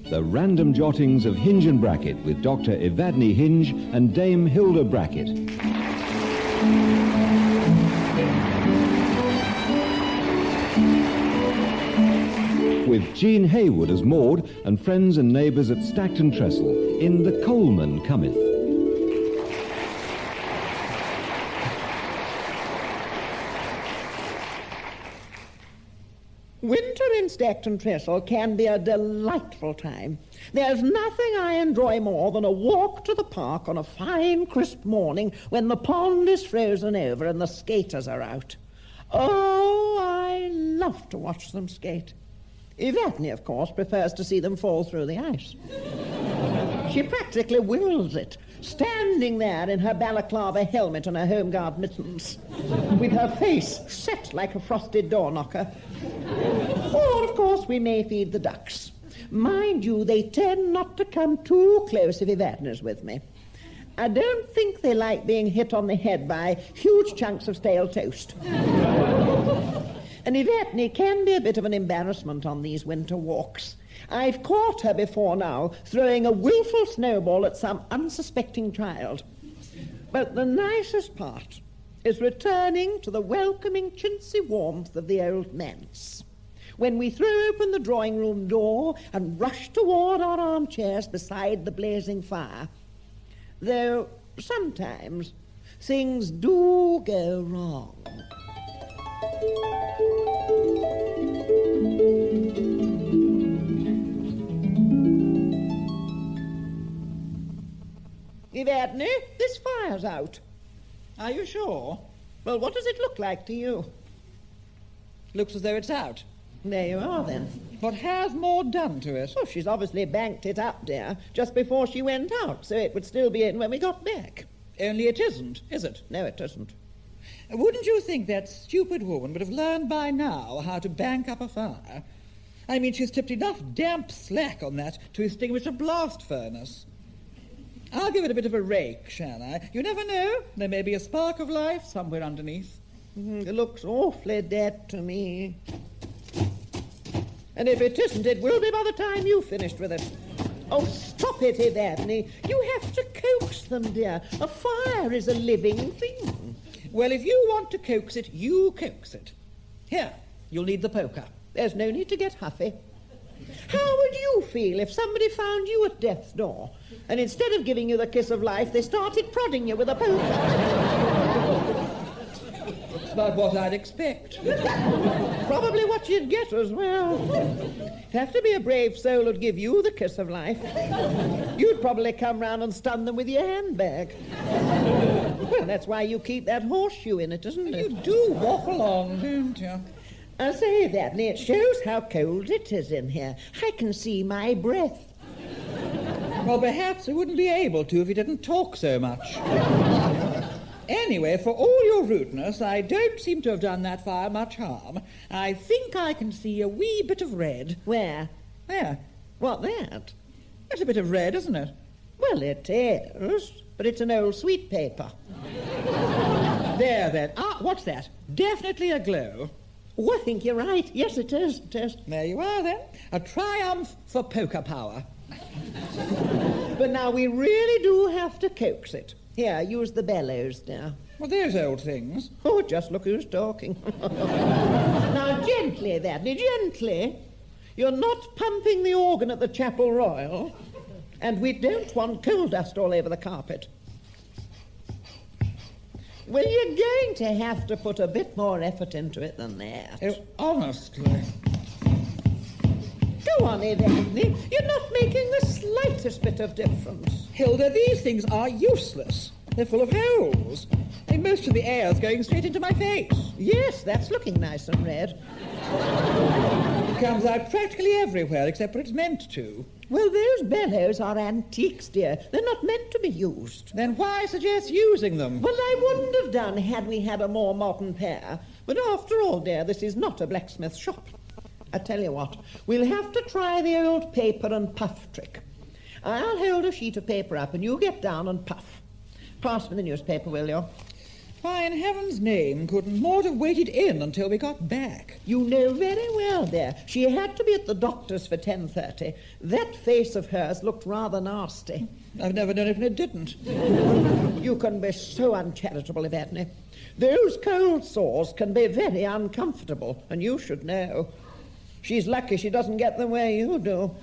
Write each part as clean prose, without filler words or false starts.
The Random Jottings of Hinge and Bracket with Dr. Evadne Hinge and Dame Hilda Bracket. With Jean Heywood as Maud and friends and neighbours at Stackton Trestle in The Coalman Cometh. Winter in Stackton Trestle can be a delightful time. There's nothing I enjoy more than a walk to the park on a fine, crisp morning when the pond is frozen over and the skaters are out. Oh, I love to watch them skate. Evadne, of course, prefers to see them fall through the ice. She practically wills it, standing there in her balaclava helmet and her home guard mittens, with her face set like a frosted door knocker. Or, of course, we may feed the ducks. Mind you, they tend not to come too close if Evadne's with me. I don't think they like being hit on the head by huge chunks of stale toast. And Evadne can be a bit of an embarrassment on these winter walks. I've caught her before now throwing a willful snowball at some unsuspecting child. But the nicest part is returning to the welcoming chintzy warmth of the Old Manse, when we throw open the drawing-room door and rush toward our armchairs beside the blazing fire. Though sometimes things do go wrong. Evadne, this fire's out. Are you sure? Well, what does it look like to you? Looks as though it's out. There you are, then. What has Maud done to it? Oh, she's obviously banked it up, dear, just before she went out, so it would still be in when we got back. Only it isn't, is it? No, it isn't. Wouldn't you think that stupid woman would have learned by now how to bank up a fire? I mean, she's tipped enough damp slack on that to extinguish a blast furnace. I'll give it a bit of a rake, shall I? You never know. There may be a spark of life somewhere underneath. It looks awfully dead to me. And if it isn't, it will be by the time you've finished with it. Oh, stop it, Evadne. You have to coax them, dear. A fire is a living thing. Well, if you want to coax it, you coax it. Here, you'll need the poker. There's no need to get huffy. How would you feel if somebody found you at death's door, and instead of giving you the kiss of life, they started prodding you with a poker? It's about what I'd expect. Probably what you'd get as well. It'd have to be a brave soul who'd give you the kiss of life. You'd probably come round and stun them with your handbag. Well, that's why you keep that horseshoe in it, isn't it? You do waffle on, don't you? I say, Evadne, it shows how cold it is in here. I can see my breath. Well, perhaps I wouldn't be able to if you didn't talk so much. Anyway, for all your rudeness, I don't seem to have done that fire much harm. I think I can see a wee bit of red. Where? There. What, that? That's a bit of red, isn't it? Well, it is, but it's an old sweet paper. There, then. Ah, what's that? Definitely a glow. Oh, I think you're right. Yes, it is. It is. There you are, then. A triumph for poker power. But now we really do have to coax it. Here, use the bellows, dear. Well, there's old things. Oh, just look who's talking. Now, gently, Evadne, gently. You're not pumping the organ at the Chapel Royal, and we don't want coal dust all over the carpet. Well, you're going to have to put a bit more effort into it than that. Oh, honestly. Go on, Evadne. You're not making the slightest bit of difference. Hilda, these things are useless. They're full of holes. And most of the air's going straight into my face. Yes, that's looking nice and red. It comes out practically everywhere except where it's meant to. Well, those bellows are antiques, dear. They're not meant to be used. Then why suggest using them? Well, I wouldn't have done had we had a more modern pair. But after all, dear, this is not a blacksmith shop. I tell you what, we'll have to try the old paper and puff trick. I'll hold a sheet of paper up and you get down and puff. Pass me the newspaper, will you? Why, in heaven's name, couldn't Maud have waited in until we got back? You know very well, dear. She had to be at the doctor's for 10:30. That face of hers looked rather nasty. I've never known it when it didn't. You can be so uncharitable, Evadne. Those cold sores can be very uncomfortable, and you should know. She's lucky she doesn't get them where you do.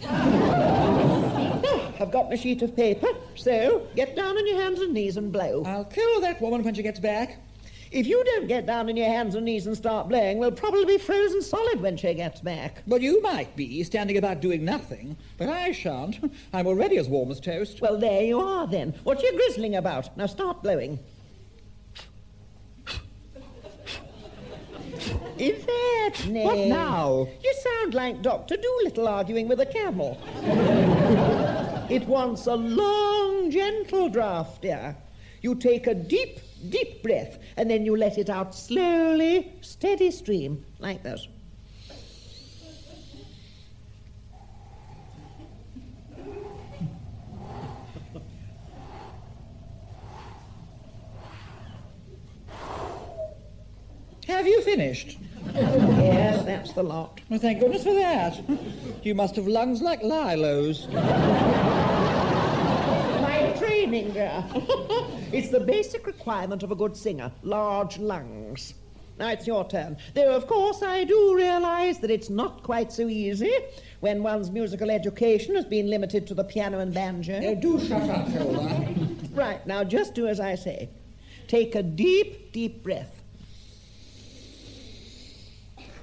I've got a sheet of paper, so get down on your hands and knees and blow. I'll kill that woman when she gets back. If you don't get down on your hands and knees and start blowing, we'll probably be frozen solid when she gets back. Well, you might be, standing about doing nothing, but I shan't. I'm already as warm as toast. Well, there you are, then. What are you grizzling about? Now start blowing. Evadne. What now? You sound like Dr. Dolittle arguing with a camel. It wants a long, gentle draught, dear. You take a deep, deep breath, and then you let it out slowly, steady stream, like this. Have you finished? Yes, that's the lot. Well, thank goodness for that. You must have lungs like Lilo's. My training, dear. It's the basic requirement of a good singer, large lungs. Now it's your turn. Though, of course, I do realise that it's not quite so easy when one's musical education has been limited to the piano and banjo. Oh, do shut up, Hilda. Right, now just do as I say. Take a deep, deep breath.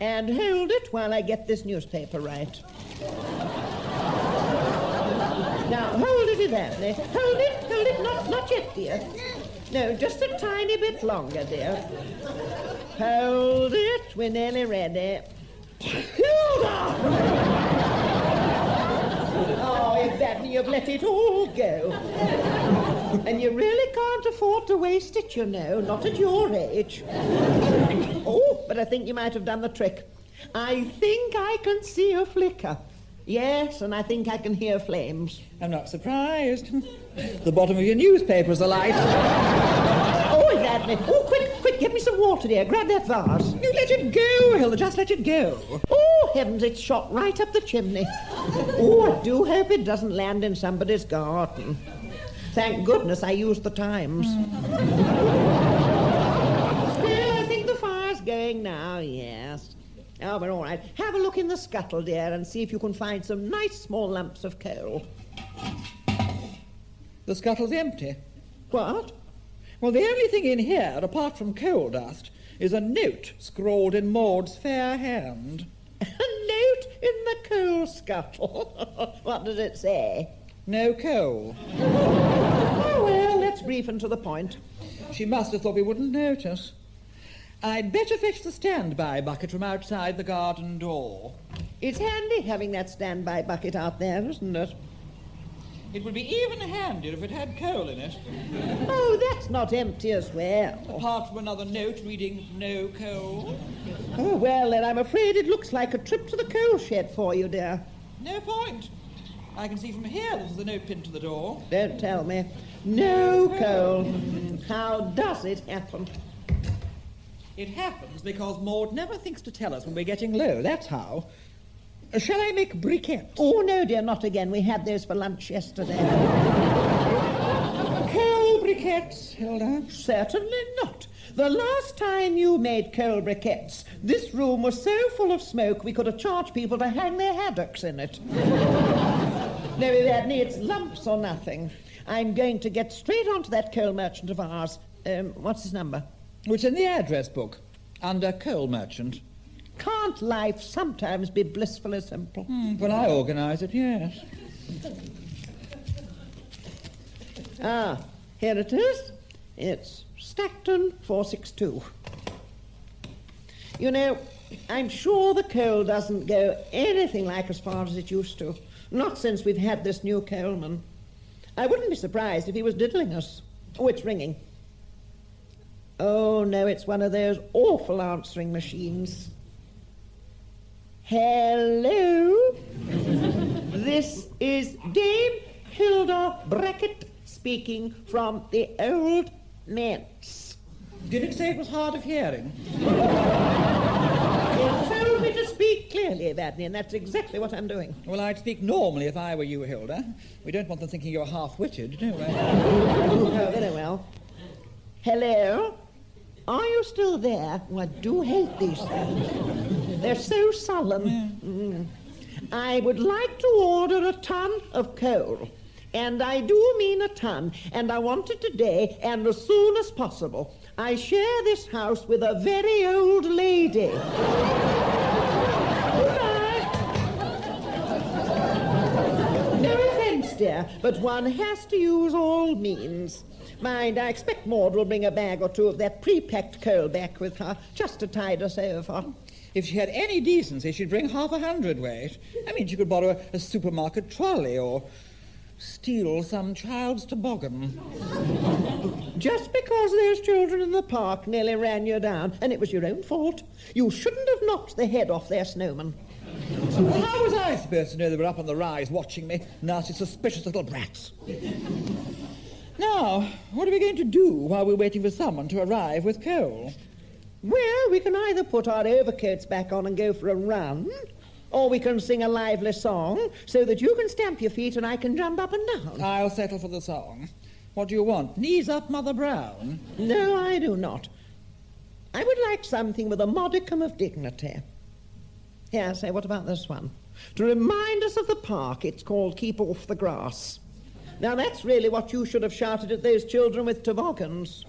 And hold it while I get this newspaper right. Now, hold it, Evadne. Hold it, not yet, dear. No, just a tiny bit longer, dear. Hold it, we're nearly ready. Hilda! Oh, Evadne, you've let it all go. And you really can't afford to waste it, you know, not at your age. Oh, but I think you might have done the trick. I think I can see a flicker. Yes, and I think I can hear flames. I'm not surprised. The bottom of your newspaper's alight. Oh, Evadne. Oh, quick, get me some water, dear. Grab that vase. You let it go, Hilda, just let it go. Oh, heavens, it's shot right up the chimney. Oh, I do hope it doesn't land in somebody's garden. Thank goodness I used the Times. Still, I think the fire's going now, yes. Oh, we're all right. Have a look in the scuttle, dear, and see if you can find some nice small lumps of coal. The scuttle's empty. What? Well, the only thing in here, apart from coal dust, is a note scrawled in Maud's fair hand. A note in the coal scuttle? What does it say? No coal. Oh, well, let's brief and to the point. She must have thought we wouldn't notice. I'd better fetch the standby bucket from outside the garden door. It's handy having that standby bucket out there, isn't it? It would be even handier if it had coal in it. Oh, that's not empty as well. Apart from another note reading no coal. Oh, well, then I'm afraid it looks like a trip to the coal shed for you, dear. No point. I can see from here there's a note pinned to the door. Don't tell me. No coal. How does it happen? It happens because Maud never thinks to tell us when we're getting low, that's how. Shall I make briquettes? Oh, no, dear, not again. We had those for lunch yesterday. Coal briquettes, Hilda? Certainly not. The last time you made coal briquettes, this room was so full of smoke we could have charged people to hang their haddocks in it. No, Evadne, it's lumps or nothing. I'm going to get straight onto that coal merchant of ours. What's his number? It's in the address book, under coal merchant. Can't life sometimes be blissfully simple? When I organise it, yes. Ah, here it is. It's Stockton 462. You know, I'm sure the coal doesn't go anything like as far as it used to. Not since we've had this new Coalman. I wouldn't be surprised if he was diddling us. Oh, it's ringing. Oh, no, it's one of those awful answering machines. Hello? This is Dame Hilda Brackett speaking from the Old Manse. Did it say it was hard of hearing? It told me to speak clearly, Evadne, and that's exactly what I'm doing. Well, I'd speak normally if I were you, Hilda. We don't want them thinking you're half-witted, do we? Oh, very well. Hello? Are you still there? Oh, I do hate these things. They're so sullen. I would like to order a ton of coal. And I do mean a ton. And I want it today and as soon as possible. I share this house with a very old lady. Good night. No offense, dear, but one has to use all means. Mind, I expect Maud will bring a bag or two of that pre-packed coal back with her, just to tide us over. If she had any decency, she'd bring 1/2 weight. I mean, she could borrow a supermarket trolley or steal some child's toboggan. Just because those children in the park nearly ran you down, and it was your own fault. You shouldn't have knocked the head off their snowman. Well, how was I supposed to know they were up on the rise watching me? Nasty, suspicious little brats. Now, what are we going to do while we're waiting for someone to arrive with coal? Well, we can either put our overcoats back on and go for a run, or we can sing a lively song so that you can stamp your feet and I can jump up and down. I'll settle for the song. What do you want? Knees up, Mother Brown? No, I do not. I would like something with a modicum of dignity. Here, say, what about this one? To remind us of the park, it's called Keep Off the Grass. Now, that's really what you should have shouted at those children with toboggans.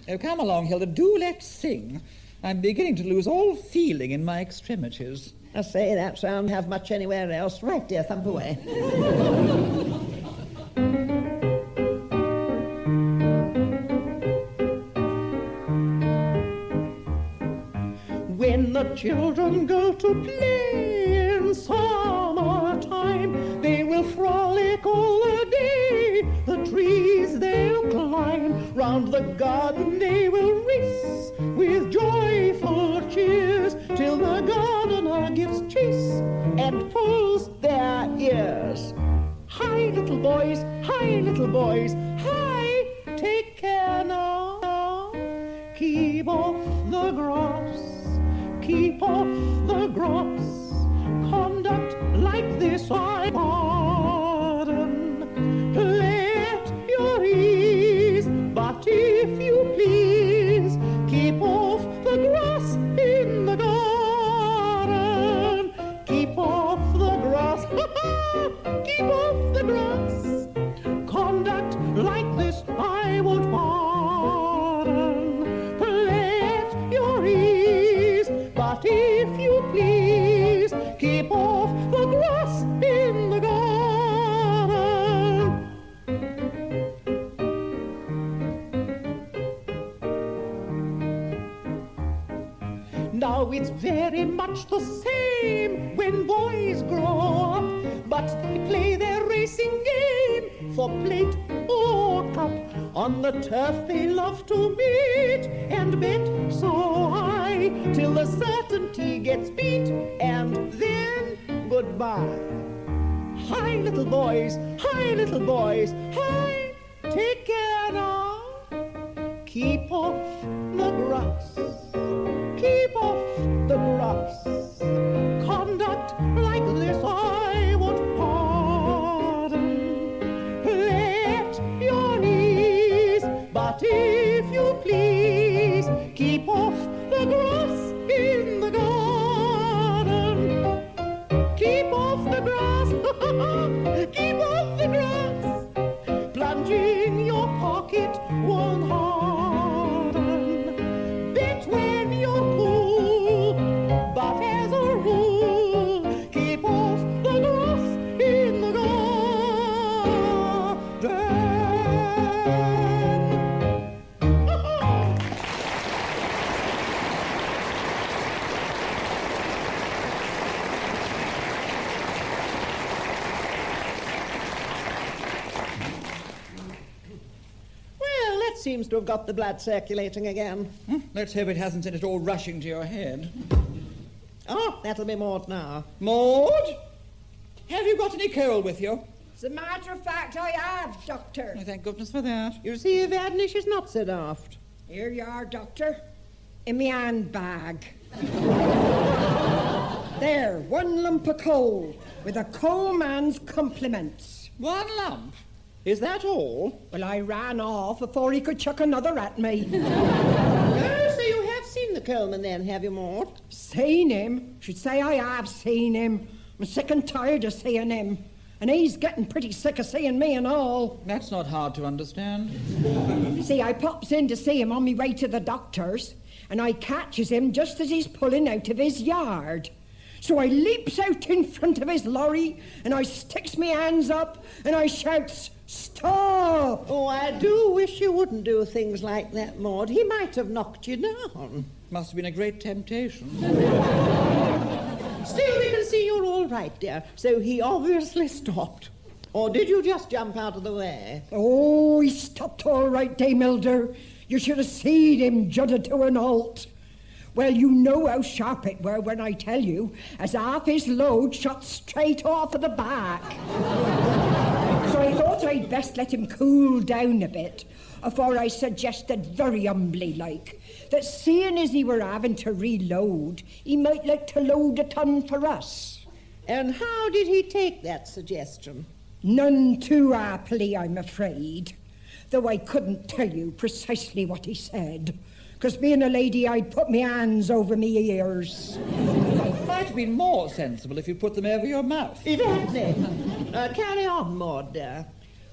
Oh, come along, Hilda. Do let's sing. I'm beginning to lose all feeling in my extremities. I say, that sound have much anywhere else. Right, dear, thump away. When the children go to play in summertime, they will frolic all the day. The trees they'll climb, round the garden they will race, with joyful cheers, till the gardener gives chase and pulls their ears. Hi, little boys, hi, take care now. Keep off the grass, keep off the grass. Conduct like this I pardon. Let your ease, but if you please, keep off the grass in the garden. Keep off the grass, keep off the grass. Conduct like this I would pardon. Let your ease, but if you please, keep off the grass in the garden. Now it's very much the same when boys grow up, but they play their racing game for plate or cup. On the turf they love to meet and bet so high, till the certainty gets beat, and then goodbye. Hi, little boys, hi, take care now. Keep off the grass, keep off the grass. Conduct like this I would pardon. Let your ease, but if you please, keep off the grass in the garden. Keep off the grass, keep off the grass. Plunging your pocket won't harden. Bet when you're cool, but as a rule, keep off the grass in the garden. Well, that seems to have got the blood circulating again. Let's hope it hasn't sent it all rushing to your head. Oh, that'll be Maud now. Maud? Have you got any coal with you? As a matter of fact, I have, Doctor. Oh, thank goodness for that. You see, Evadne, she's not so daft. Here you are, Doctor. In me handbag. There, 1 lump of coal, with a coalman's compliments. 1 lump? Is that all? Well, I ran off before he could chuck another at me. Oh, so you have seen the Coalman then, have you, Maud? Seen him? Should say I have seen him. I'm sick and tired of seeing him. And he's getting pretty sick of seeing me and all. That's not hard to understand. See, I pops in to see him on me way to the doctor's, and I catches him just as he's pulling out of his yard. So I leaps out in front of his lorry, and I sticks me hands up, and I shouts, "Stop!" Oh, I do wish you wouldn't do things like that, Maud. He might have knocked you down. Must have been a great temptation. Still, we can see you're all right, dear. So he obviously stopped. Or did you just jump out of the way? Oh, he stopped all right, Dame Hilda. You should have seen him judder to an halt. Well, you know how sharp it were when I tell you, as half his load shot straight off of the back. So I thought I'd best let him cool down a bit, afore I suggested very humbly like, that seeing as he were having to reload, he might like to load a ton for us. And how did he take that suggestion? None too happily, I'm afraid, though I couldn't tell you precisely what he said, because being a lady, I'd put me hands over me ears. Might have been more sensible if you put them over your mouth. Evadne, carry on, Maud, dear.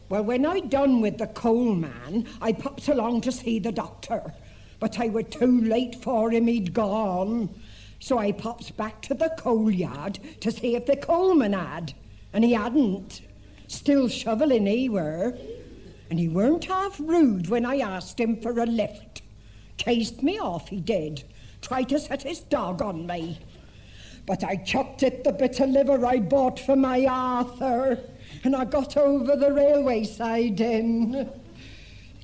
Well, when I'd done with the coal man, I popped along to see the doctor, but I were too late for him, he'd gone. So I pops back to the coal yard to see if the coalman had, and he hadn't. Still shoveling he were, and he weren't half rude when I asked him for a lift. Chased me off, he did. Tried to set his dog on me. But I chucked it the bit of liver I bought for my Arthur, and I got over the railway side in.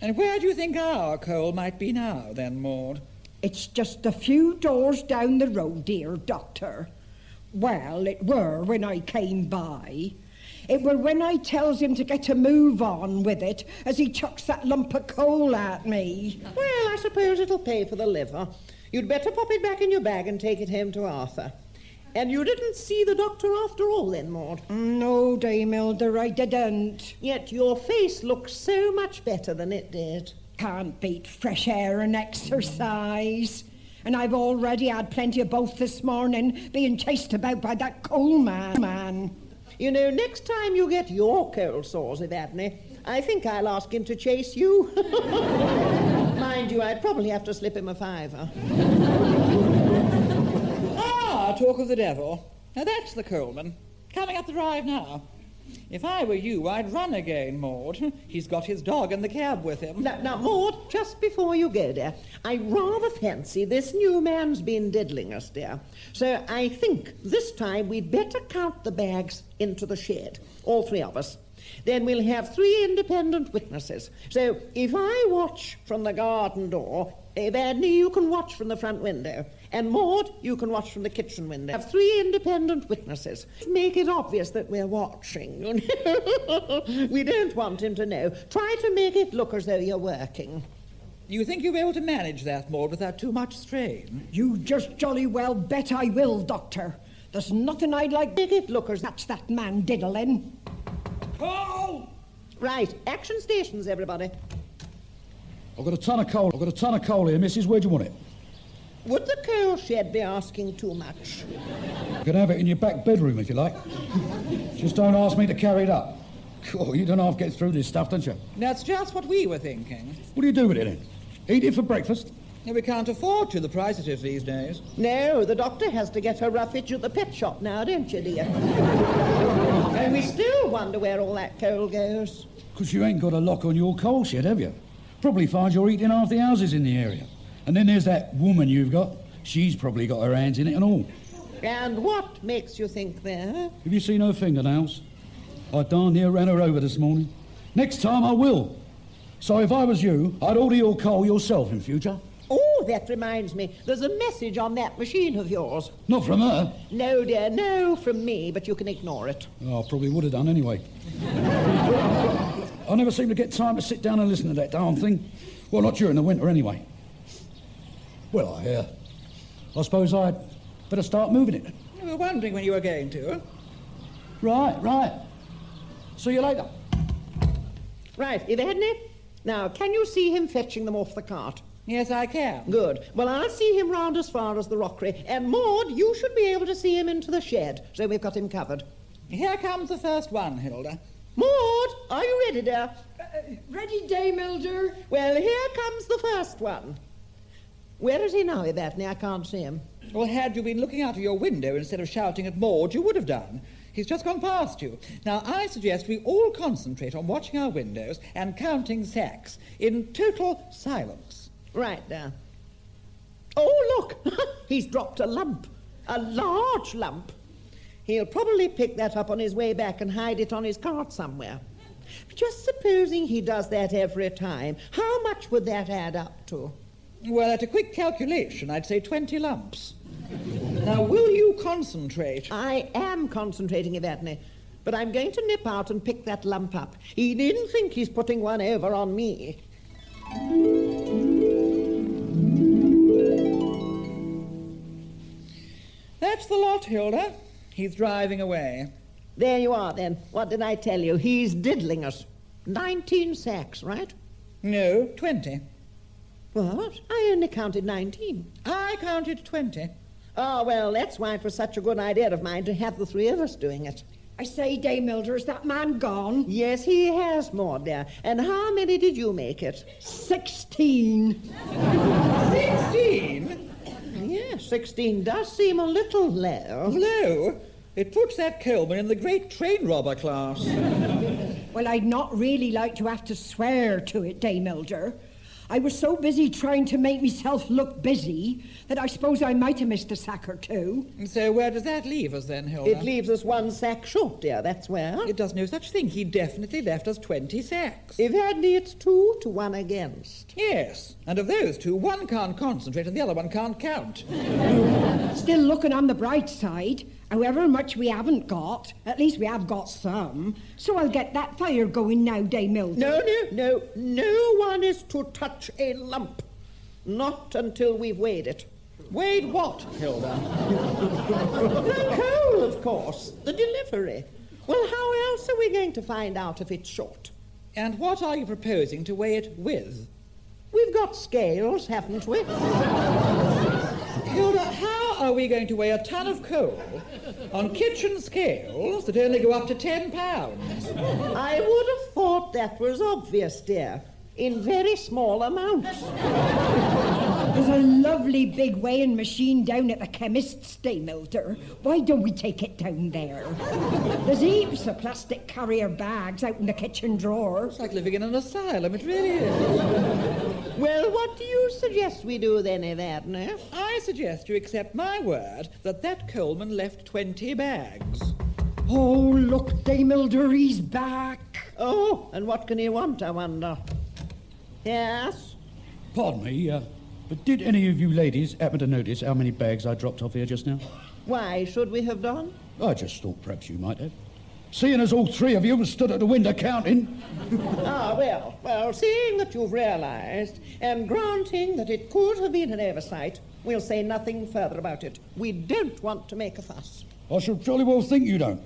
And where do you think our coal might be now, then, Maud? It's just a few doors down the road, dear Doctor. Well, it were when I came by. It were when I tells him to get a move on with it as he chucks that lump of coal at me. Well, I suppose it'll pay for the liver. You'd better pop it back in your bag and take it home to Arthur. And you didn't see the doctor after all then, Maud? No, Dame Hilda, I didn't. Yet your face looks so much better than it did. Can't beat fresh air and exercise. And I've already had plenty of both this morning, being chased about by that coal man. You know, next time you get your cold sores, Evadne, I think I'll ask him to chase you. Mind you, I'd probably have to slip him a fiver. Talk of the devil. Now that's the Coalman. Coming up the drive now. If I were you, I'd run again, Maud. He's got his dog in the cab with him. Now, Maud, just before you go, dear, I rather fancy this new man's been diddling us, dear. So I think this time we'd better count the bags into the shed, all 3 of us. Then we'll have 3 independent witnesses. So if I watch from the garden door, Evadne, you can watch from the front window. And Maud, you can watch from the kitchen window. Have 3 independent witnesses. Make it obvious that we're watching. We don't want him to know. Try to make it look as though you're working. You think you'll be able to manage that, Maud, without too much strain? You just jolly well bet I will, Doctor. There's nothing I'd like Make it look as... That's that man diddling. Oh! Right, action stations, everybody. I've got a ton of coal here, missus. Where do you want it? Would the coal shed be asking too much? You can have it in your back bedroom if you like. Just don't ask me to carry it up. Cool, you don't half get through this stuff, don't you? That's just what we were thinking. What do you do with it then? Eat it for breakfast? Yeah, we can't afford to, the price it is these days. No, the doctor has to get her roughage at the pet shop now, don't you, dear? And we still wonder where all that coal goes. Because you ain't got a lock on your coal shed, have you? Probably find you're eating half the houses in the area. And then there's that woman you've got. She's probably got her hands in it and all. And what makes you think that? Have you seen her fingernails? I darn near ran her over this morning. Next time I will. So if I was you, I'd order your coal yourself in future. Oh, that reminds me. There's a message on that machine of yours. Not from her. No, dear, no from me, but you can ignore it. Oh, I probably would have done anyway. I never seem to get time to sit down and listen to that darn thing. Well, not during the winter anyway. Well, I suppose I'd better start moving it. We were wondering when you were going to. Right. See you later. Right, Evadne. Now, can you see him fetching them off the cart? Yes, I can. Good. Well, I'll see him round as far as the rockery. And, Maud, you should be able to see him into the shed, so we've got him covered. Here comes the first one, Hilda. Maud, are you ready, dear? Ready, Dame Hilda? Well, here comes the first one. Where is he now, Evadne? I can't see him. Well, had you been looking out of your window instead of shouting at Maud, you would have done. He's just gone past you. Now, I suggest we all concentrate on watching our windows and counting sacks in total silence. Right, dear. Oh, look! He's dropped a lump. A large lump. He'll probably pick that up on his way back and hide it on his cart somewhere. Just supposing he does that every time, how much would that add up to? Well, at a quick calculation, I'd say 20 lumps. Now, will you concentrate? I am concentrating, Evadne, but I'm going to nip out and pick that lump up. He needn't think he's putting one over on me. That's the lot, Hilda. He's driving away. There you are, then. What did I tell you? He's diddling us. 19 sacks, right? No, 20. What? I only counted 19. I counted 20. Oh, well, that's why it was such a good idea of mine to have the three of us doing it. I say, Dame Hilda, is that man gone? Yes, he has, Maud, dear. And how many did you make it? 16. 16? Yes, 16 does seem a little low. Low? It puts that Coalman in the great train robber class. Well, I'd not really like to have to swear to it, Dame Hilda. I was so busy trying to make myself look busy that I suppose I might have missed a sack or two. So where does that leave us then, Hilda? It leaves us 1 sack short, dear, that's where. It does no such thing. He definitely left us 20 sacks. Evadne, it's 2 to 1 against. Yes, and of those two, one can't concentrate and the other one can't count. Still looking on the bright side, however much we haven't got, at least we have got some, so I'll get that fire going now, Dame Hilda. No one is to touch a lump. Not until we've weighed it. Weighed what, Hilda? The coal, of course. The delivery. Well, how else are we going to find out if it's short? And what are you proposing to weigh it with? We've got scales, haven't we? Hilda, how are we going to weigh a ton of coal on kitchen scales that only go up to 10 pounds? I would have thought that was obvious, dear. In very small amounts. There's a lovely big weighing machine down at the chemist's, Dame Hilda. Why don't we take it down there? There's heaps of plastic carrier bags out in the kitchen drawer. It's like living in an asylum, it really is. Well, what do you suggest we do then, Evadne? I suggest you accept my word that that Coalman left 20 bags. Oh, look, Dame Hilda, he's back. Oh, and what can he want, I wonder? Yes? Pardon me, but did any of you ladies happen to notice how many bags I dropped off here just now? Why should we have done? I just thought perhaps you might have. Seeing as all three of you stood at the window counting. Well, seeing that you've realised, and granting that it could have been an oversight, we'll say nothing further about it. We don't want to make a fuss. I should jolly well think you don't.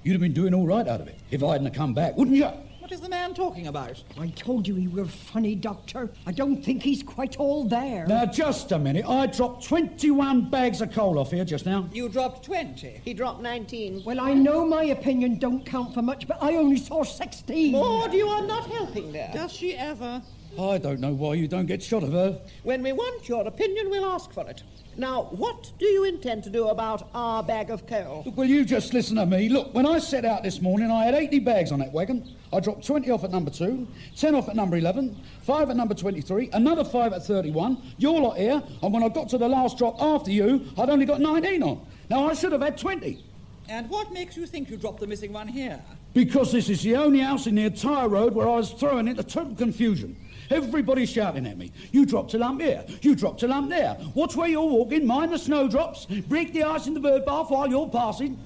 You'd have been doing all right out of it if I hadn't come back, wouldn't you? What is the man talking about? I told you he were funny, Doctor. I don't think he's quite all there. Now, just a minute. I dropped 21 bags of coal off here just now. You dropped 20. He dropped 19. Well, I know my opinion don't count for much, but I only saw 16. Maud, you are not helping there. Does she ever? I don't know why you don't get shot of her. When we want your opinion, we'll ask for it. Now, what do you intend to do about our bag of coal? Look, will you just listen to me? Look, when I set out this morning, I had 80 bags on that wagon. I dropped 20 off at number 2, 10 off at number 11, 5 at number 23, another 5 at 31, your lot here, and when I got to the last drop after you, I'd only got 19 on. Now, I should have had 20. And what makes you think you dropped the missing one here? Because this is the only house in the entire road where I was thrown into total confusion. Everybody shouting at me. You dropped a lump here. You dropped a lump there. Watch where you're walking. Mind the snowdrops. Break the ice in the bird bath while you're passing.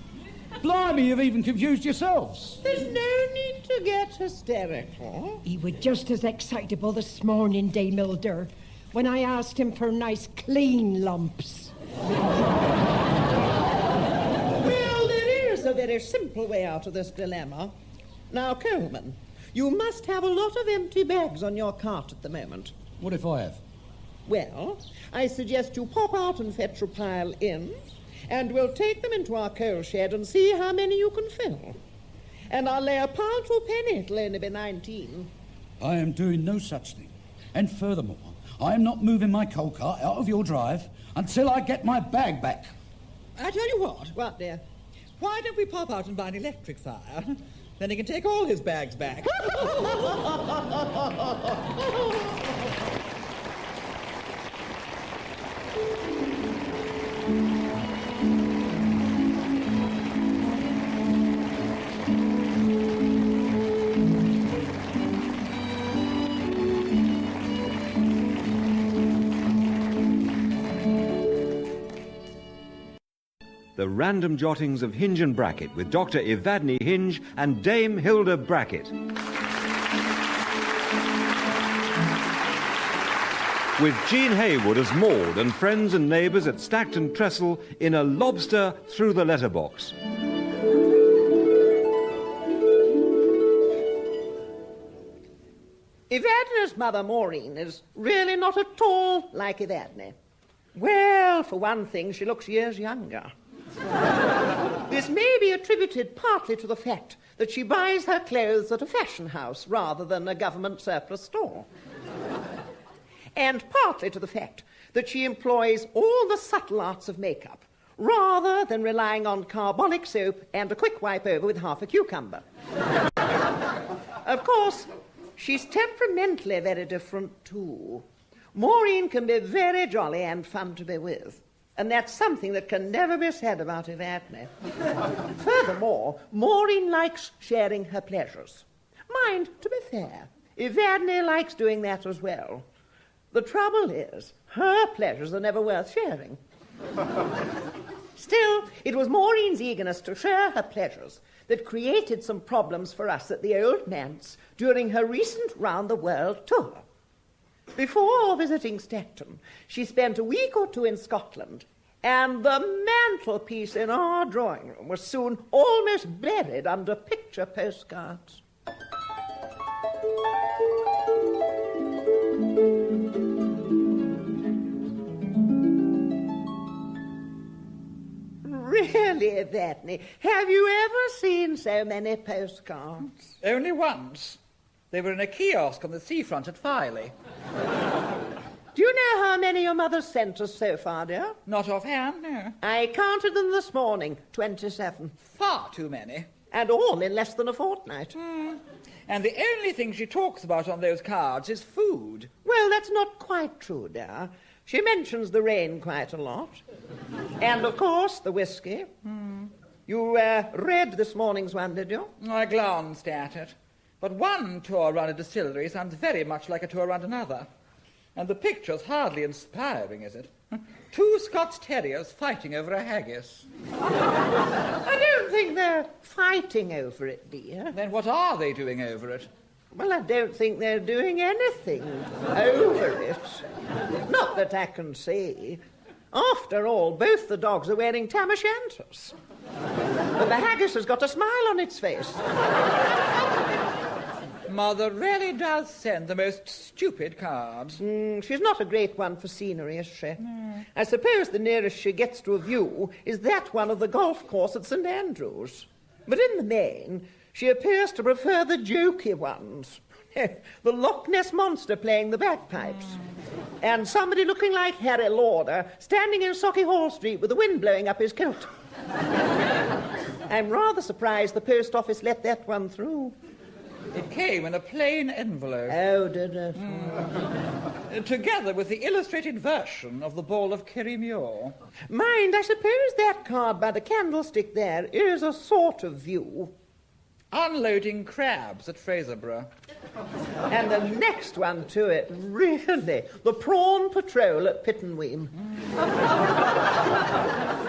Blimey, you've even confused yourselves. There's no need to get hysterical. He was just as excitable this morning, Dame Hilda. when I asked him for nice clean lumps. Well, there is a very simple way out of this dilemma. Now, Coalman, you must have a lot of empty bags on your cart at the moment. What if I have? Well, I suggest you pop out and fetch a pile in, and we'll take them into our coal shed and see how many you can fill. And I'll lay a pound to a penny it'll only be 19. I am doing no such thing. And furthermore, I am not moving my coal cart out of your drive until I get my bag back. I tell you what. What, dear? Why don't we pop out and buy an electric fire? Then he can take all his bags back. The Random Jottings of Hinge and Bracket with Dr. Evadne Hinge and Dame Hilda Bracket. With Jean Heywood as Maud and friends and neighbours at Stackton Trestle in a Lobster through the Letterbox. Evadne's mother, Maureen, is really not at all like Evadne. Well, for one thing, she looks years younger. This may be attributed partly to the fact that she buys her clothes at a fashion house rather than a government surplus store. And partly to the fact that she employs all the subtle arts of makeup rather than relying on carbolic soap and a quick wipe over with half a cucumber. Of course, she's temperamentally very different too. Maureen can be very jolly and fun to be with. And that's something that can never be said about Evadne. Furthermore, Maureen likes sharing her pleasures. Mind, to be fair, Evadne likes doing that as well. The trouble is, her pleasures are never worth sharing. Still, it was Maureen's eagerness to share her pleasures that created some problems for us at the Old Manse during her recent round-the-world tour. Before visiting Stackton, she spent a week or two in Scotland, and the mantelpiece in our drawing room was soon almost buried under picture postcards. Really, Evadne, have you ever seen so many postcards? Only once. They were in a kiosk on the seafront at Filey. Do you know how many your mother's sent us so far, dear? Not offhand, no. I counted them this morning, 27. Far too many. And all in less than a fortnight. And the only thing she talks about on those cards is food. Well, that's not quite true, dear. She mentions the rain quite a lot. And, of course, the whiskey. You read this morning's one, did you? I glanced at it. But one tour around a distillery sounds very much like a tour around another. And the picture's hardly inspiring, is it? Two Scots terriers fighting over a haggis. I don't think they're fighting over it, dear. Then what are they doing over it? Well, I don't think they're doing anything over it. Not that I can see. After all, both the dogs are wearing tam o' shanters. But the haggis has got a smile on its face. Mother really does send the most stupid cards. She's not a great one for scenery, is she? I suppose the nearest she gets to a view is that one of the golf course at St. Andrews. But in the main, she appears to prefer the jokey ones. The Loch Ness Monster playing the bagpipes. And somebody looking like Harry Lauder standing in Socky Hall Street with the wind blowing up his coat. I'm rather surprised the post office let that one through. It came in a plain envelope. Oh, did it? Together with the illustrated version of the Ball of Kirriemuir. Mind, I suppose that card by the candlestick there is a sort of view. Unloading crabs at Fraserburgh. And the next one to it, really, the Prawn Patrol at Pittenweem.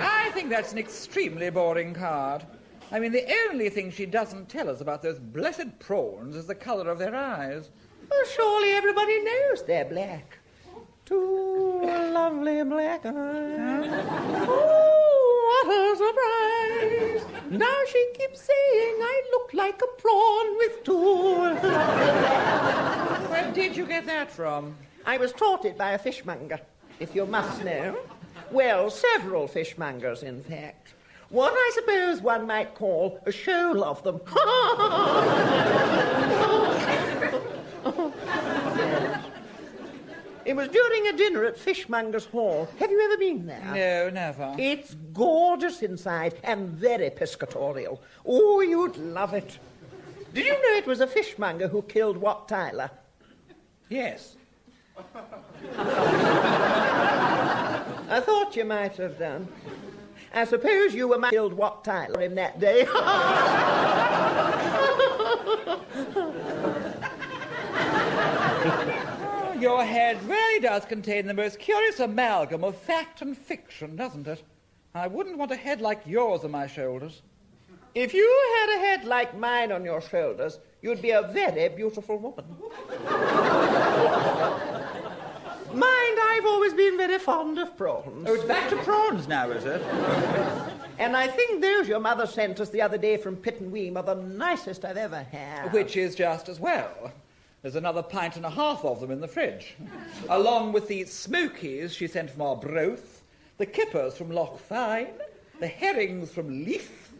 I think that's an extremely boring card. I mean, the only thing she doesn't tell us about those blessed prawns is the colour of their eyes. Well, surely everybody knows they're black. Two lovely black eyes. Oh, what a surprise! Now she keeps saying I look like a prawn with two. Where did you get that from? I was taught it by a fishmonger, if you must know. Well, several fishmongers, in fact. What I suppose one might call a shoal of them. It was during a dinner at Fishmonger's Hall. Have you ever been there? No, never. It's gorgeous inside and very piscatorial. Oh, you'd love it. Did you know it was a fishmonger who killed Wat Tyler? Yes. I thought you might have done. I suppose you were killed Wat Tyler in that day. Your head really does contain the most curious amalgam of fact and fiction, doesn't it? I wouldn't want a head like yours on my shoulders. If you had a head like mine on your shoulders, you'd be a very beautiful woman. Mind, I've always been very fond of prawns. Oh, it's back to prawns now, is it? And I think those your mother sent us the other day from Pittenweem are the nicest I've ever had. Which is just as well. There's another pint and a half of them in the fridge. Along with the smokies she sent from Arbroath, the kippers from Loch Fyne, the herrings from Leith,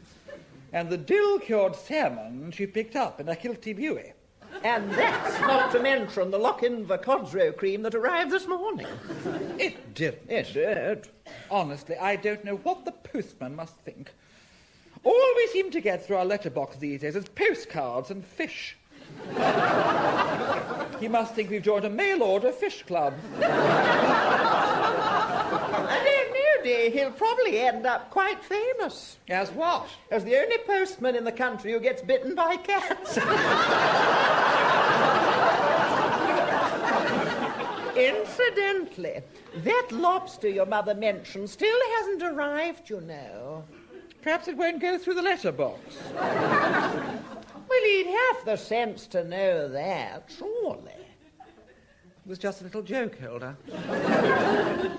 and the dill-cured salmon she picked up in a Kilty Buoy. And that's not to mention the Lochinver Codsrow cream that arrived this morning. It didn't. It did. Honestly, I don't know what the postman must think. All we seem to get through our letterbox these days is postcards and fish. He must think we've joined a mail-order fish club. I don't know, dear. He'll probably end up quite famous. As what? As the only postman in the country who gets bitten by cats. Incidentally, that lobster your mother mentioned still hasn't arrived, you know. Perhaps it won't go through the letterbox. Well, he'd have the sense to know that, surely. It was just a little joke, Hilda.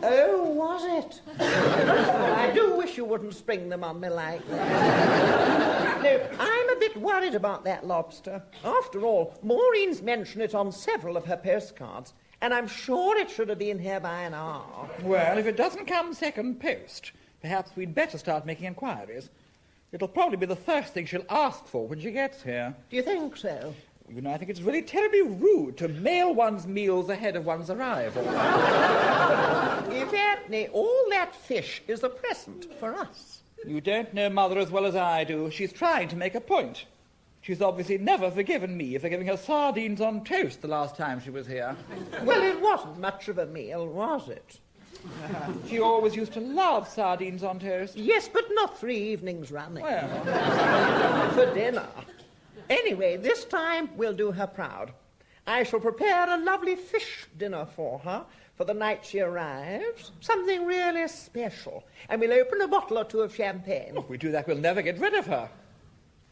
Oh, was it? Well, I do wish you wouldn't spring them on me like that. No, I'm a bit worried about that lobster. After all, Maureen's mentioned it on several of her postcards, and I'm sure it should have been here by now. Well, if it doesn't come second post, perhaps we'd better start making inquiries. It'll probably be the first thing she'll ask for when she gets here. Do you think so? You know, I think it's really terribly rude to mail one's meals ahead of one's arrival. Evadne, all that fish is a present for us. You don't know Mother as well as I do. She's trying to make a point. She's obviously never forgiven me for giving her sardines on toast the last time she was here. Well, it wasn't much of a meal, was it? She always used to love sardines on toast. Yes, but not 3 evenings running. Well, For dinner. Anyway, this time we'll do her proud. I shall prepare a lovely fish dinner for her for the night she arrives. Something really special. And we'll open a bottle or two of champagne. if we do that, we'll never get rid of her.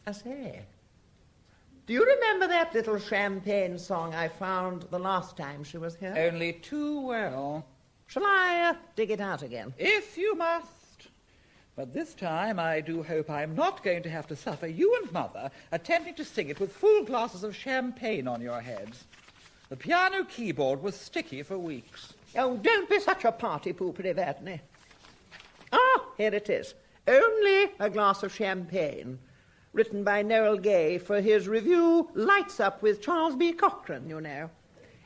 I say, do you remember that little champagne song I found the last time she was here? Only too well. Shall I dig it out again? If you must. But this time I do hope I'm not going to have to suffer you and Mother attempting to sing it with full glasses of champagne on your heads. The piano keyboard was sticky for weeks. Oh, don't be such a party pooper, Evadne. Ah, here it is. Only a glass of champagne. Written by Noel Gay for his review Lights Up with Charles B. Cochrane, you know.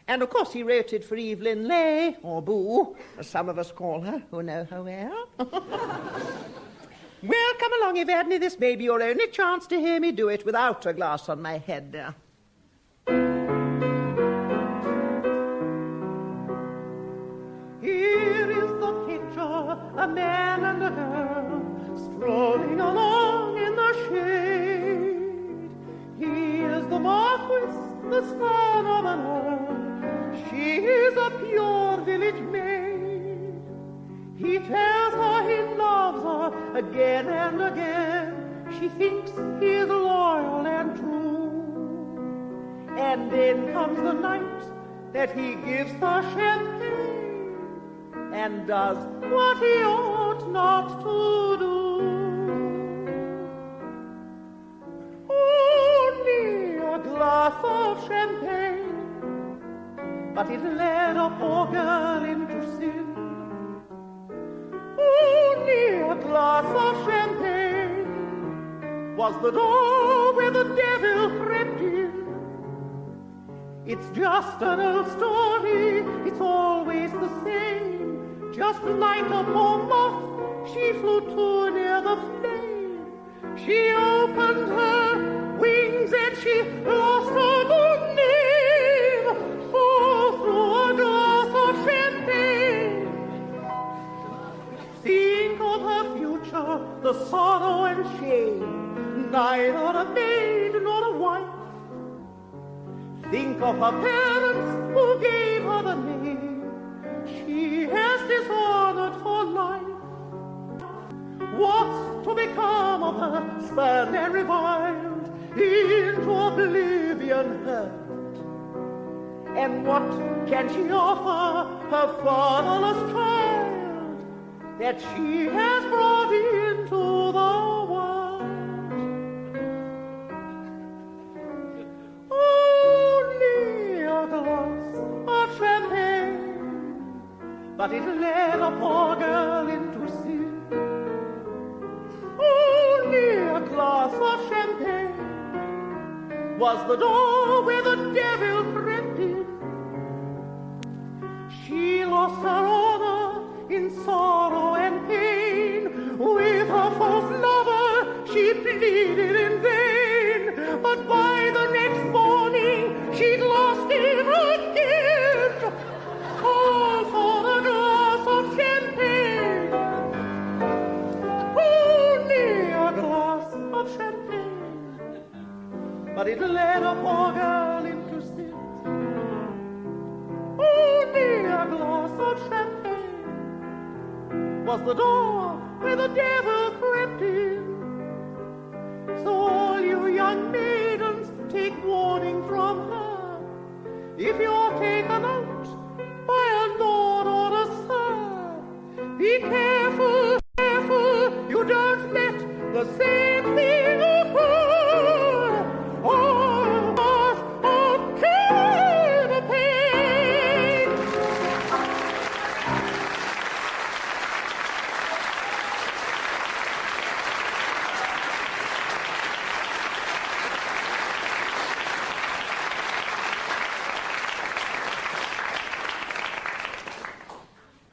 And, of course, he wrote it for Evelyn Leigh, or Boo, as some of us call her, who know her well. Well, come along, Evadne. This may be your only chance to hear me do it without a glass on my head, dear. Here is the picture, a man and a girl, strolling along in the shade. He is the Marquis, the son of an earl. She is a pure village maid. He tells her he loves her again and again. She thinks he is loyal and true. And then comes the night that he gives her champagne. and does what he ought not to do. Only a glass of champagne, but it led a poor girl into sin. Only a glass of champagne was the door where the devil crept in. It's just an old story, it's always the same. Just like a poor moth, she flew too near the flame. She opened her wings and she lost her good name. Oh, through a glass of champagne. Think of her future, the sorrow and shame. Neither a maid nor a wife. Think of her parents who gave her the name she has dishonored for life. What's to become of her, spurned and reviled, into oblivion hurled? And what can she offer her fatherless child that she has brought into the world? But it led a poor girl into sin. Only a glass of champagne was the door where the devil crept in. She lost her honor in sorrow and pain. With her false lover she pleaded in vain. But by the next morning she'd lost it again. All for a glass of champagne. Only a glass of champagne. But it led a poor girl into sin. Only a glass of champagne was the door where the devil crept in. So all you young maidens, take warning from her. If you're taken out by a lord or a sir, be careful, careful, you don't let the same thing occur. All of the pain.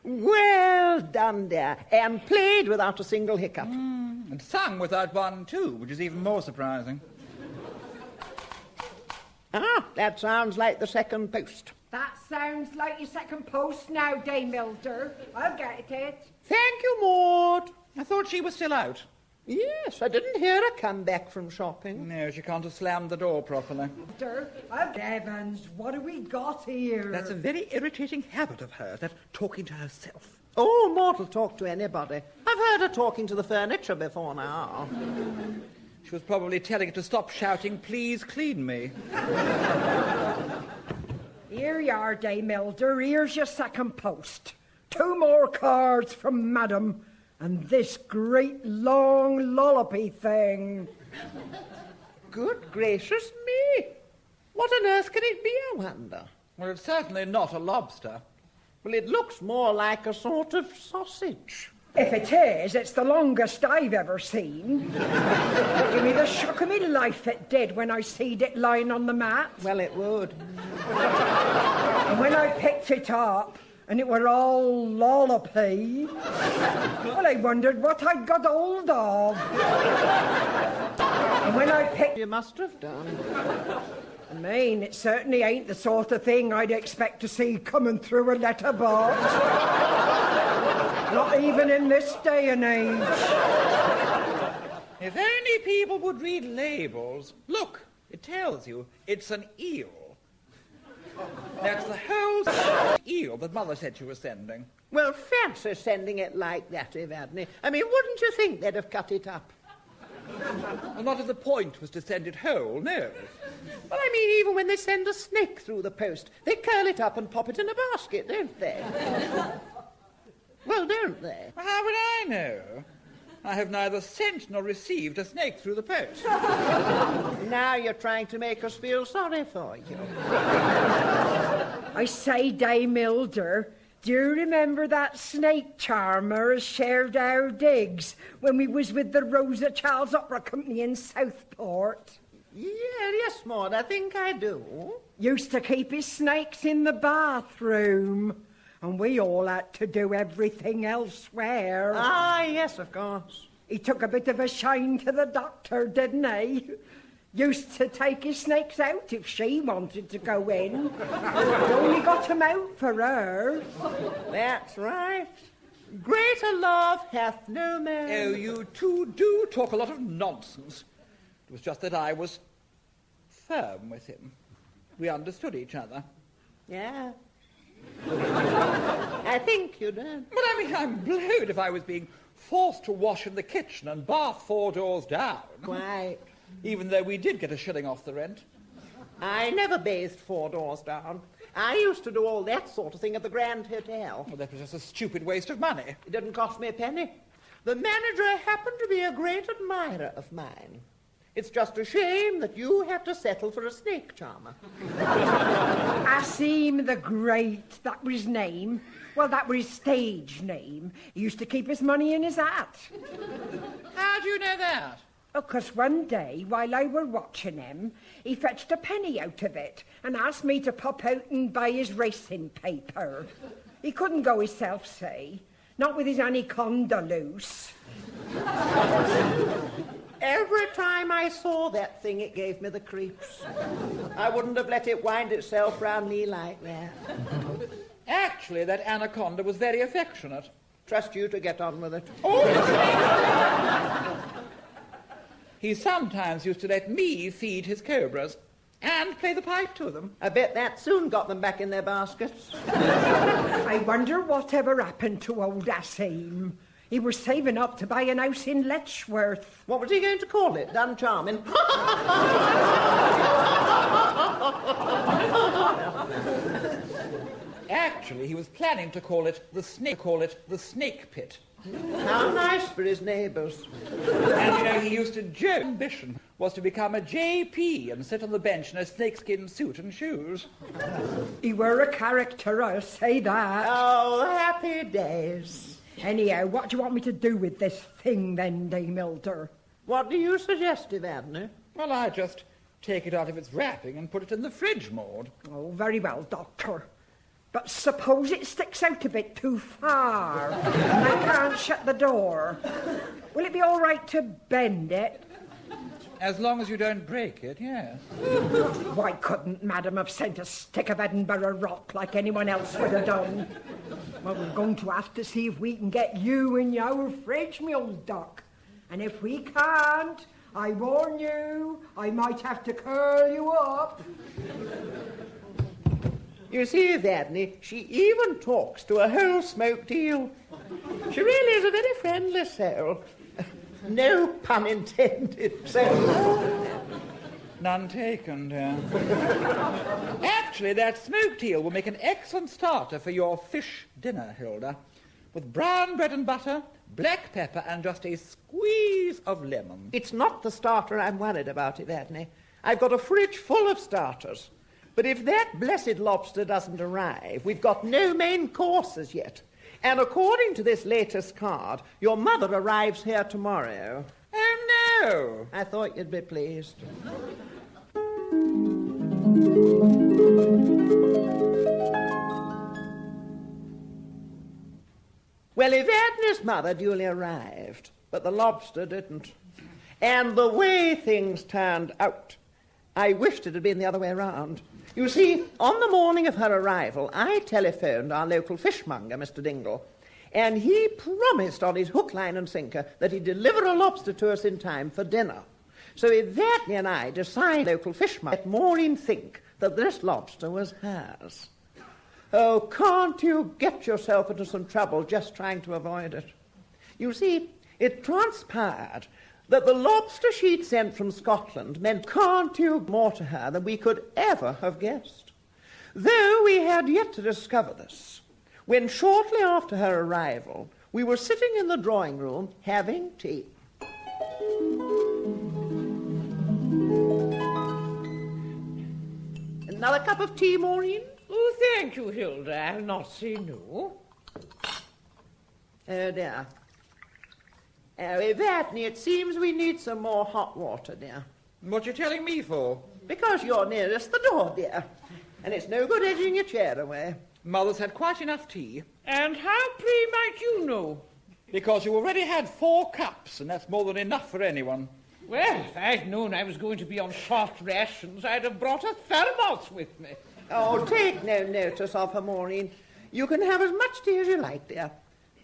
Well done, dear, and played without a single hiccup. And sung without one, too, which is even more surprising. Ah, that sounds like the second post. That sounds like your second post now, Dame Hilda. I'll get it. Thank you, Maud. I thought she was still out. Yes, I didn't hear her come back from shopping. No, she can't have slammed the door properly. Evans, what have we got here? That's a very irritating habit of hers, that talking to herself. Oh, Maud will talk to anybody. I've heard her talking to the furniture before now. She was probably telling it to stop shouting, "Please clean me." Here you are, Dame Hilda. Here's your second post. 2 more cards from Madam, and this great long lollopy thing. Good gracious me! What on earth can it be, I wonder? Well, it's certainly not a lobster. Well, it looks more like a sort of sausage. If it is, it's the longest I've ever seen. Give me the shock of me life it did when I seed it lying on the mat. Well, it would. And when I picked it up, and it were all lollopy, well, I wondered what I'd got hold of. And when I picked... You must have done. I mean, it certainly ain't the sort of thing I'd expect to see coming through a letterbox. Not even in this day and age. If only people would read labels. Look, it tells you it's an eel. That's the whole eel that Mother said she was sending. Well, fancy sending it like that, Evadne. I mean, wouldn't you think they'd have cut it up? Well, not if the point was to send it whole, no. Well, I mean, even when they send a snake through the post, they curl it up and pop it in a basket, don't they? Well, don't they? How would I know? I have neither sent nor received a snake through the post. Now you're trying to make us feel sorry for you. I say, Dame Hilda, do you remember that snake charmer as shared our digs when we was with the Rosa Charles Opera Company in Southport? Yes, Maud, I think I do. Used to keep his snakes in the bathroom, and we all had to do everything elsewhere. Ah, yes, of course. He took a bit of a shine to the doctor, didn't he? Used to take his snakes out if she wanted to go in. He only got them out for her. That's right. Greater love hath no man. Oh, you two do talk a lot of nonsense. It was just that I was firm with him. We understood each other. Yeah. I think you did. But I mean, I'm blowed if I was being forced to wash in the kitchen and bath 4 doors down. Quite. Even though we did get a shilling off the rent. I never bathed 4 doors down. I used to do all that sort of thing at the Grand Hotel. Well, that was just a stupid waste of money. It didn't cost me a penny. The manager happened to be a great admirer of mine. It's just a shame that you have to settle for a snake charmer. Asim the Great, that was his name. Well, that was his stage name. He used to keep his money in his hat. How do you know that? Oh, 'cause one day, while I were watching him, he fetched a penny out of it and asked me to pop out and buy his racing paper. He couldn't go himself, say, not with his anaconda loose. Every time I saw that thing, it gave me the creeps. I wouldn't have let it wind itself round me like that. Actually, that anaconda was very affectionate. Trust you to get on with it. He sometimes used to let me feed his cobras and play the pipe to them. I bet that soon got them back in their baskets. I wonder whatever happened to old Asim. He was saving up to buy an house in Letchworth. What was he going to call it? Dun Charming? Actually, he was planning to call it the snake pit. How nice for his neighbours. And, you know, he used to joke. Ambition was to become a JP and sit on the bench in a snakeskin suit and shoes. He were a character, I'll say that. Oh, happy days. Anyhow, what do you want me to do with this thing, then, Dame Hilda? What do you suggest, Evadne? Well, I just take it out of its wrapping and put it in the fridge, Maud. Oh, very well, Doctor. But suppose it sticks out a bit too far and I can't shut the door. Will it be all right to bend it? As long as you don't break it, yes. Why couldn't Madam have sent a stick of Edinburgh rock like anyone else would have done? Well, we're going to have to see if we can get you in your fridge, me old duck. And if we can't, I warn you, I might have to curl you up. You see, Evadne, she even talks to a whole smoked eel. She really is a very friendly soul. No pun intended. So, none taken, dear. Actually, that smoked eel will make an excellent starter for your fish dinner, Hilda, with brown bread and butter, black pepper, and just a squeeze of lemon. It's not the starter I'm worried about, Evadne. I've got a fridge full of starters. But if that blessed lobster doesn't arrive, we've got no main course as yet. And according to this latest card, your mother arrives here tomorrow. Oh, no! I thought you'd be pleased. Well, Evadne's mother duly arrived, but the lobster didn't. And the way things turned out, I wished it had been the other way around. You see, on the morning of her arrival, I telephoned our local fishmonger, Mr. Dingle, and he promised on his hook, line, and sinker that he'd deliver a lobster to us in time for dinner. So Evadne and I decided, local fishmonger, let Maureen think that this lobster was hers. Oh, can't you get yourself into some trouble just trying to avoid it? You see, it transpired that the lobster she'd sent from Scotland meant can't you more to her than we could ever have guessed. Though we had yet to discover this, when shortly after her arrival, we were sitting in the drawing room having tea. Another cup of tea, Maureen? Oh, thank you, Hilda. I'll not say no. Oh, dear. Oh, Evadne, it seems we need some more hot water, dear. What you telling me for? Because you're nearest the door, dear. And it's no good edging your chair away. Mother's had quite enough tea. And how, pray, might you know? Because you already had 4 cups, and that's more than enough for anyone. Well, if I'd known I was going to be on short rations, I'd have brought a thermos with me. Oh, take no notice of her, Maureen. You can have as much tea as you like, dear.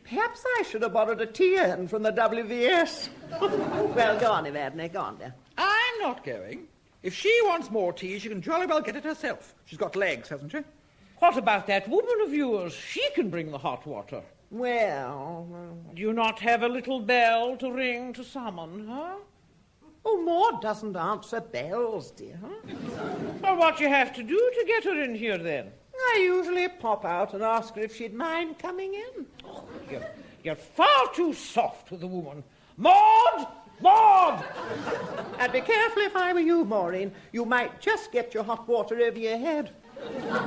Perhaps I should have borrowed a tea urn from the WVS. Well, go on, Evadne, go on, dear. I'm not going. If she wants more tea, she can jolly well get it herself. She's got legs, hasn't she? What about that woman of yours? She can bring the hot water. Well... Do you not have a little bell to ring to summon her? Oh, Maud doesn't answer bells, dear. Well, what do you have to do to get her in here, then? I usually pop out and ask her if she'd mind coming in. Oh, you're far too soft with the woman. Maud! Maud! I'd be careful if I were you, Maureen. You might just get your hot water over your head.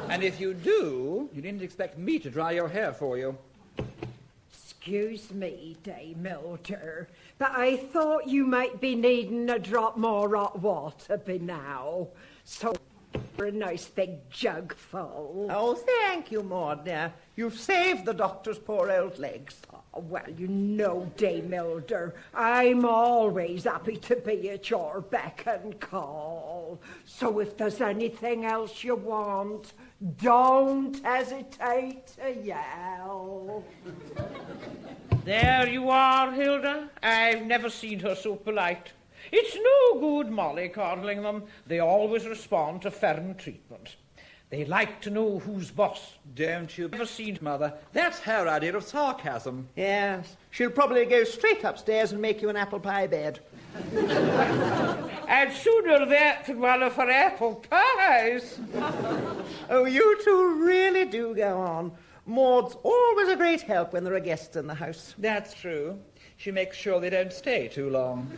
And if you do, you needn't expect me to dry your hair for you. Excuse me, Dame Hilda, but I thought you might be needing a drop more hot water by now. So, a nice big jug full. Oh, thank you, Maud, dear. You've saved the doctor's poor old legs. Oh, well, you know, Dame Hilda, I'm always happy to be at your beck and call. So if there's anything else you want, don't hesitate to yell. There you are, Hilda. I've never seen her so polite. It's no good mollycoddling them. They always respond to firm treatment. They like to know who's boss. Don't you ever seen, Mother? That's her idea of sarcasm. Yes, she'll probably go straight upstairs and make you an apple pie bed. I'd sooner that than one of her apple pies. Oh, you two really do go on. Maud's always a great help when there are guests in the house. That's true. She makes sure they don't stay too long.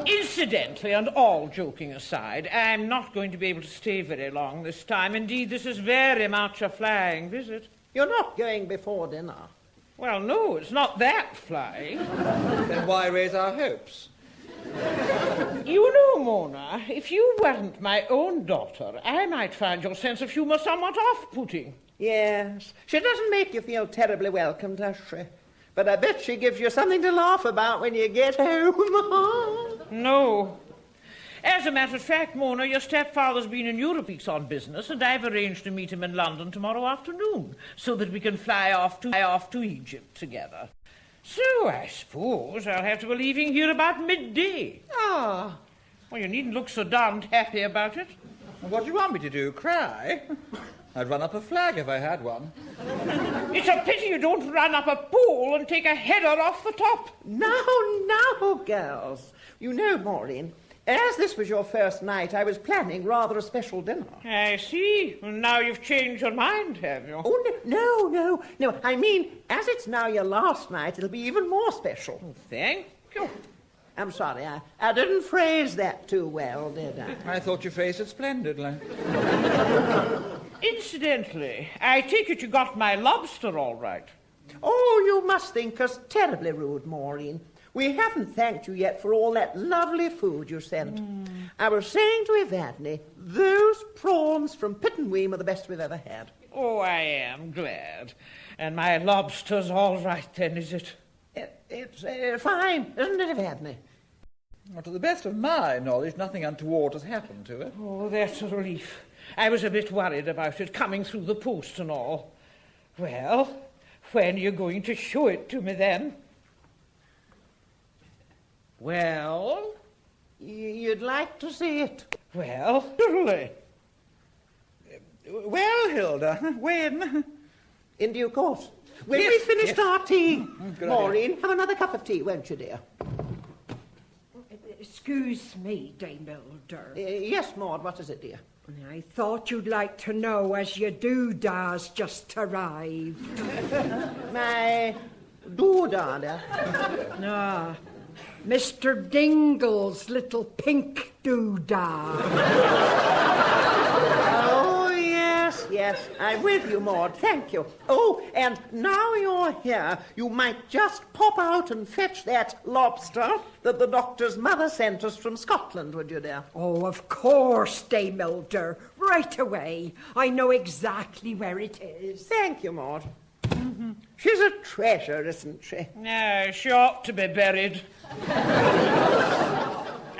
Incidentally, and all joking aside, I'm not going to be able to stay very long this time. Indeed, this is very much a flying visit. You're not going before dinner. Well, no, it's not that flying. Then why raise our hopes? You know, Mona, if you weren't my own daughter, I might find your sense of humour somewhat off-putting. Yes, she doesn't make you feel terribly welcome, does she? But I bet she gives you something to laugh about when you get home. No. As a matter of fact, Mona, your stepfather's been in Europe weeks on business, and I've arranged to meet him in London tomorrow afternoon, so that we can fly off to Egypt together. So I suppose I'll have to be leaving here about midday. Ah. Well, you needn't look so darned happy about it. What do you want me to do, cry? I'd run up a flag if I had one. It's a pity you don't run up a pole and take a header off the top. Now, girls. You know, Maureen, as this was your first night, I was planning rather a special dinner. I see. Well, now you've changed your mind, have you? Oh, no. I mean, as it's now your last night, it'll be even more special. Thank you. I'm sorry, I didn't phrase that too well, did I? I thought you phrased it splendidly. Incidentally, I take it you got my lobster all right. Oh, you must think us terribly rude, Maureen. We haven't thanked you yet for all that lovely food you sent. I was saying to Evadne, those prawns from Pittenweem are the best we've ever had. Oh, I am glad. And my lobster's all right then, is it? It's fine, isn't it, Evadne? Well, to the best of my knowledge, nothing untoward has happened to it. Oh, that's a relief. I was a bit worried about it coming through the post and all. Well, when are you going to show it to me then? Well? You'd like to see it? Well, certainly. Well, Hilda, when? In due course. When Yes, we've finished yes. our tea. Good Maureen, have another cup of tea, won't you, dear? Excuse me, Dame Hilda. Yes, Maud, what is it, dear? I thought you'd like to know as your doodah's just arrived. My doodah. Ah, Mr. Dingle's little pink doodah. Oh, yes, I'm with you, Maud, thank you. Oh, and now you're here, you might just pop out and fetch that lobster that the doctor's mother sent us from Scotland, would you, dear? Oh, of course, Dame Hilda. Right away. I know exactly where it is. Thank you, Maud. She's a treasure, isn't she? No, she ought to be buried.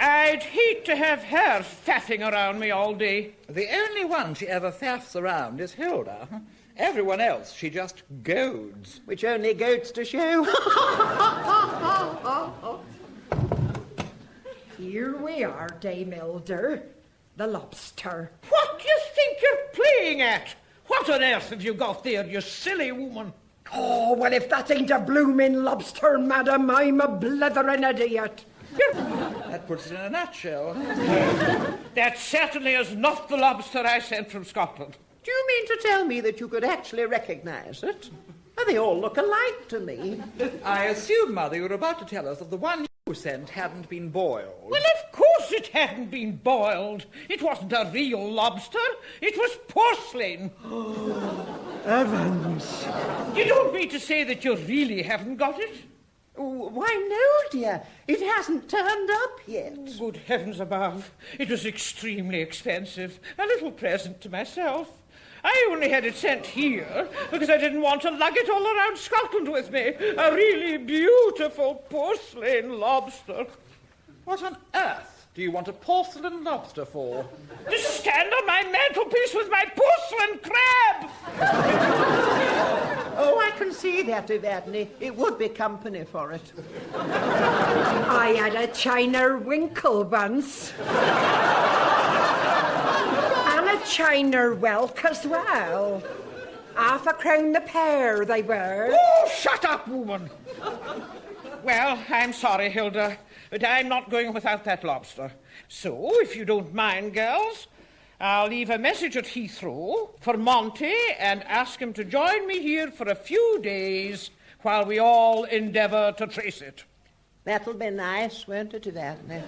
I'd hate to have her faffing around me all day. The only one she ever faffs around is Hilda. Everyone else she just goads. Which only goes to show. Here we are, Dame Hilda. The lobster. What do you think you're playing at? What on earth have you got there, you silly woman? Oh, well, if that ain't a bloomin' lobster, madam, I'm a blethering idiot. That puts it in a nutshell. That certainly is not the lobster I sent from Scotland. Do you mean to tell me that you could actually recognise it? They all look alike to me. I assume, Mother, you were about to tell us that the one you sent hadn't been boiled. Well, of course it hadn't been boiled. It wasn't a real lobster. It was porcelain. Heavens. You don't mean to say that you really haven't got it? Why, no, dear. It hasn't turned up yet. Good heavens above. It was extremely expensive. A little present to myself. I only had it sent here because I didn't want to lug it all around Scotland with me. A really beautiful porcelain lobster. What on earth do you want a porcelain lobster for? To stand on my mantelpiece with my porcelain crab! Oh, I can see that, Evadne. It would be company for it. I had a china winkle once. And a china whelk as well. £half a crown the pair they were. Oh, shut up, woman! Well, I'm sorry, Hilda, but I'm not going without that lobster. So, if you don't mind, girls, I'll leave a message at Heathrow for Monty and ask him to join me here for a few days while we all endeavour to trace it. That'll be nice, won't it, Evadne?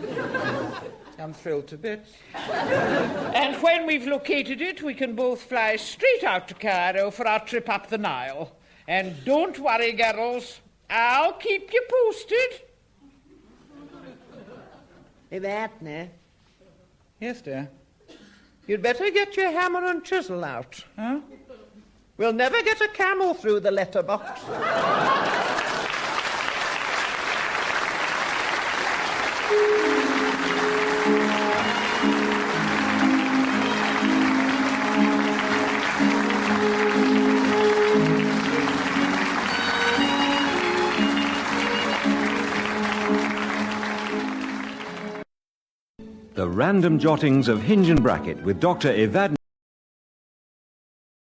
I'm thrilled to bits. And when we've located it, we can both fly straight out to Cairo for our trip up the Nile. And don't worry, girls, I'll keep you posted. Evadne, Yes, dear. you'd better get your hammer and chisel out. Huh? We'll never get a camel through the letterbox. The Random Jottings of Hinge and Bracket with Dr. Evadne